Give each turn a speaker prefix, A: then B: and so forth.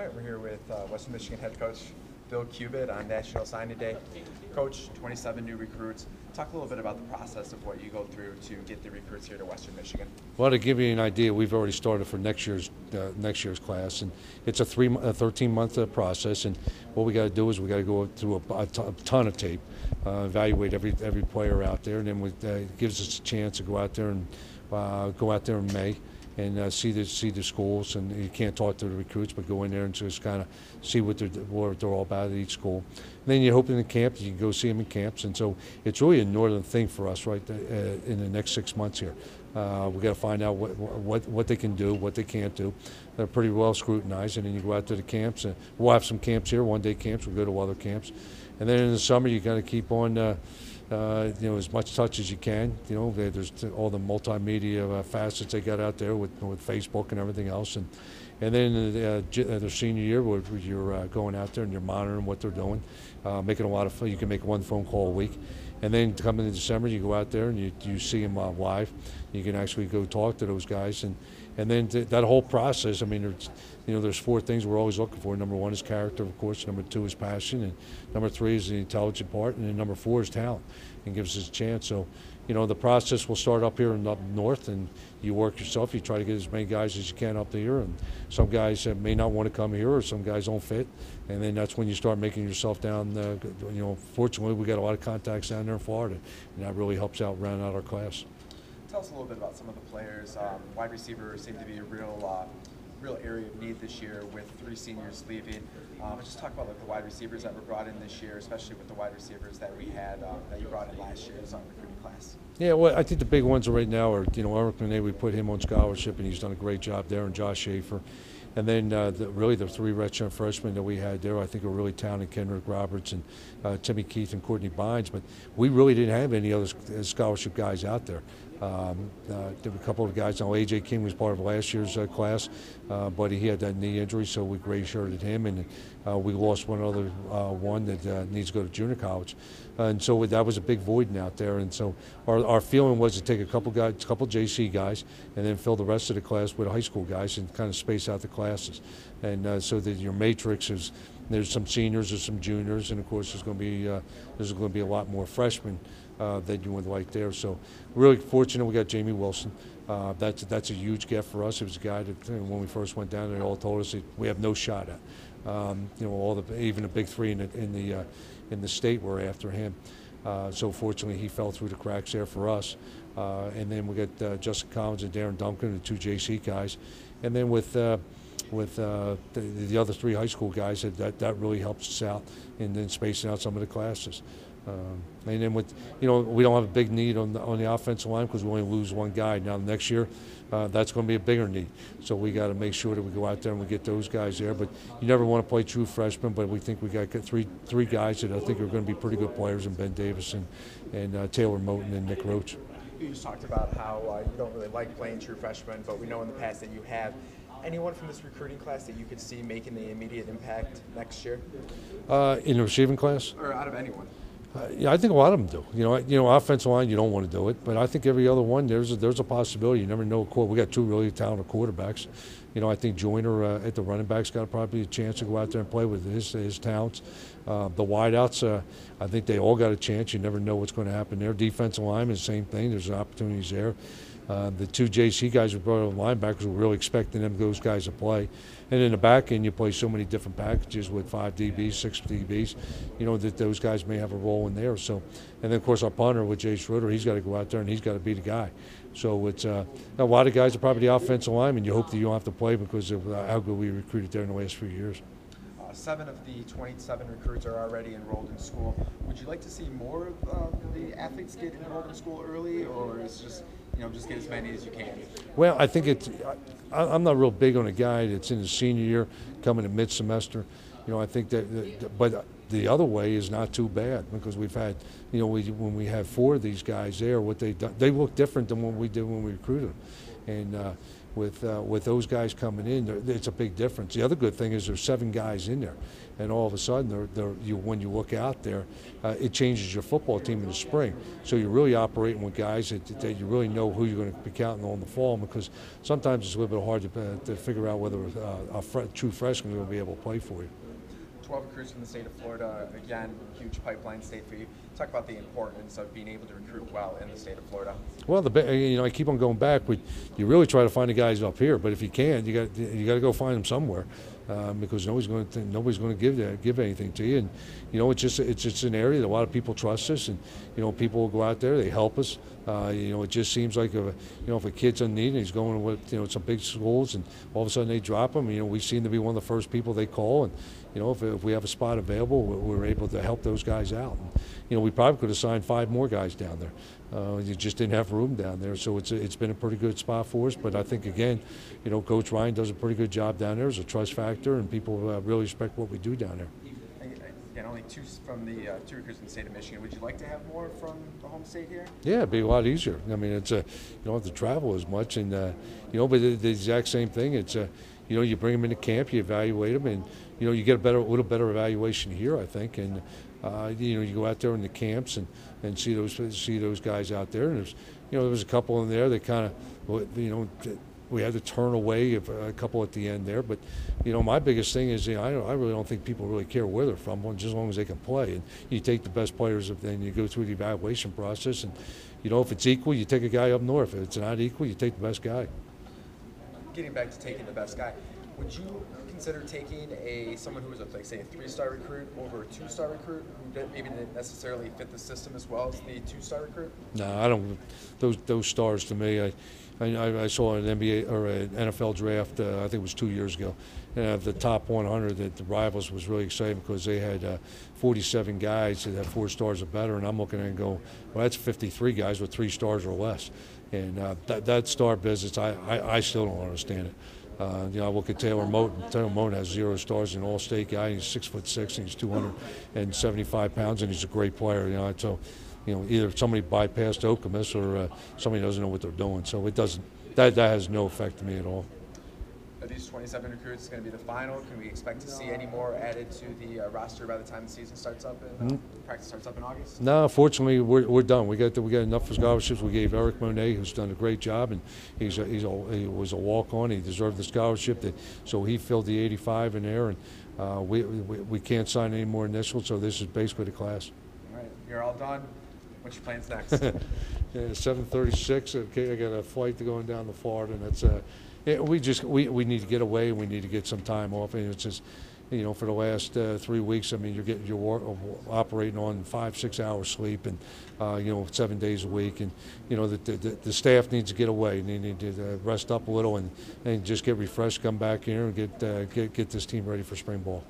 A: All right, we're here with Western Michigan head coach Bill Cubit on National Signing Day. Coach, 27 new recruits. Talk a little bit about the process of what you go through to get the recruits here to Western Michigan.
B: Well, to give you an idea, we've already started for next year's class, and it's a 13-month process. And what we got to do is we got to go through a ton of tape, evaluate every player out there, and then it gives us a chance to go out there in May and see the schools. And you can't talk to the recruits, but go in there and just kind of see what they're all about at each school. And then you hope in the camps, you can go see them in camps. And so it's really a northern thing for us, right, in the next 6 months here. We got to find out what they can do, what they can't do. They're pretty well scrutinized, and then you go out to the camps. And we'll have some camps here, one-day camps. We'll go to other camps, and then in the summer you got to keep on. As much touch as you can. There's all the multimedia facets they got out there with Facebook and everything else, and then their senior year, where you're going out there and you're monitoring what they're doing, making a lot of. You can make one phone call a week, and then coming in December, you go out there and you see them live. You can actually go talk to those guys, and then that whole process. I mean, there's 4 things we're always looking for. Number 1 is character, of course. Number 2 is passion, and number 3 is the intelligent part, and then number 4 is talent, and gives us a chance. So, the process will start up here and up north, and you work yourself. You try to get as many guys as you can up here, and some guys may not want to come here, or some guys don't fit, and then that's when you start making yourself down. Fortunately, we got a lot of contacts down there in Florida, and that really helps out round out our class.
A: Tell us a little bit about some of the players. Wide receivers seem to be a real area of need this year with 3 seniors leaving. Just talk about the wide receivers that were brought in this year, especially with the wide receivers that we had that you brought in last year's recruiting class.
B: Yeah, well, I think the big ones right now are, Eric Monet, we put him on scholarship, and he's done a great job there, and Josh Schaefer. And then really the 3 redshirt freshmen that we had there, I think, are really talented: Kendrick Roberts and Timmy Keith and Courtney Bynes. But we really didn't have any other scholarship guys out there. There were a couple of guys. Now, A.J. King was part of last year's class, but he had that knee injury, so we gray-shirted him, and we lost one other one that needs to go to junior college. And so that was a big void out there. And so our feeling was to take a couple JC guys, and then fill the rest of the class with high school guys and kind of space out the classes. And so that your matrix is, there's some seniors, there's some juniors, and of course there's going to be a lot more freshmen that you would like there. So really fortunate we got Jamie Wilson. That's a huge gift for us. It was a guy that when we first went down, they all told us that we have no shot at. Even the big 3 in the state were after him. So fortunately he fell through the cracks there for us. And then we got Justin Collins and Darren Duncan, the 2 JC guys. And then with the other 3 high school guys, that really helps us out, and then spacing out some of the classes. And then we don't have a big need on the offensive line because we only lose 1 guy. Now next year, that's going to be a bigger need. So we got to make sure that we go out there and we get those guys there. But you never want to play true freshmen. But we think we got three guys that I think are going to be pretty good players: in Ben Davis and Taylor Moten and Nick Roach.
A: You just talked about how you don't really like playing true freshmen, but we know in the past that you have. Anyone from this recruiting class that you could see making the immediate impact next year?
B: In the receiving class?
A: Or out of anyone?
B: Yeah, I think a lot of them do. Offensive line, you don't want to do it, but I think every other one, there's a possibility. You never know. We got 2 really talented quarterbacks. I think Joyner at the running back's got probably a chance to go out there and play with his talents. The wideouts, I think they all got a chance. You never know what's going to happen there. Defensive linemen, the same thing. There's opportunities there. The 2 JC guys we brought on linebackers, we're really expecting those guys to play. And in the back end, you play so many different packages with 5 DBs, 6 DBs, that those guys may have a role in there. So, and then of course our punter with Jay Schroeder, he's got to go out there and he's got to be the guy. So it's a lot of guys are probably the offensive linemen. You hope that you don't have to play because of how good we recruited there in the last few years.
A: 7 of the 27 recruits are already enrolled in school. Would you like to see more of the athletes get enrolled in school early, or is it just get as many as you can?
B: Well, I think I'm not real big on a guy that's in his senior year coming in mid-semester. I think but the other way is not too bad because we've had, when we have 4 of these guys there, what they look different than what we did when we recruited them. And with those guys coming in, it's a big difference. The other good thing is there's 7 guys in there, and all of a sudden, when you look out there, it changes your football team in the spring. So you're really operating with guys that you really know who you're going to be counting on the fall, because sometimes it's a little bit hard to figure out whether a true freshman will be able to play for you.
A: 12 recruits from the state of Florida, again, huge pipeline state for you. Talk about the importance of being able to recruit well in the state of Florida.
B: Well, I keep on going back. You really try to find the guys up here, but if you can't, you got to go find them somewhere, because nobody's going to give anything to you. And it's just an area that a lot of people trust us, and people will go out there, they help us. It just seems like if a kid's in need and he's going with some big schools, and all of a sudden they drop him, we seem to be one of the first people they call, and if we have a spot available, we're able to help those guys out. And, we probably could have signed 5 more guys down there. You just didn't have room down there, so it's been a pretty good spot for us. But I think again, Coach Ryan does a pretty good job down there. There's a trust factor, and people really respect what we do down there.
A: Again, only 2 from the 2 recruits in the state of Michigan. Would you like to have more from the home state here?
B: Yeah, it'd be a lot easier. I mean, you don't have to travel as much, and but the exact same thing. It's you bring them into camp, you evaluate them, and you get a little better evaluation here, I think, and you go out there in the camps and see those guys out there, and there was a couple in there that kind of we had to turn away a couple at the end there, but my biggest thing is I really don't think people really care where they're from, just as long as they can play, and you take the best players and you go through the evaluation process, and if it's equal, you take a guy up north. If it's not equal, you take the best guy.
A: Getting back to taking the best guy, would you consider taking someone who was say a 3-star recruit over a 2-star recruit who maybe didn't necessarily fit the system as well as the 2-star recruit? No,
B: I don't. Those stars to me, I saw an NBA or an NFL draft. I think it was 2 years ago. The top 100 that the Rivals was really exciting because they had 47 guys that had 4 stars or better, and I'm looking at it and go, well, that's 53 guys with 3 stars or less. And that star business, I still don't understand it. I look at Taylor Moton. Taylor Moton has 0 stars, an all-state guy. He's 6'6" and he's 275 pounds, and he's a great player. So, either somebody bypassed Okamus or somebody doesn't know what they're doing. So it doesn't. That has no effect to me at all.
A: Are these 27 recruits going to be the final? Can we expect to see any more added to the roster by the time the season starts up and practice starts up in August?
B: No, fortunately, we're done. We got enough for scholarships. We gave Eric Monet, who's done a great job, and he was a walk-on. He deserved the scholarship, so he filled the 85 in there, and we can't sign any more initials. So this is basically the class.
A: All right, you're all done. What's your plans next?
B: 7:36. Okay, I got a flight going down to Florida, and that's we need to get away. We need to get some time off, and it's just for the last 3 weeks. I mean, you're operating on 5-6 hours sleep, and 7 days a week, and the staff needs to get away. They need to rest up a little and just get refreshed, come back here, and get this team ready for spring ball.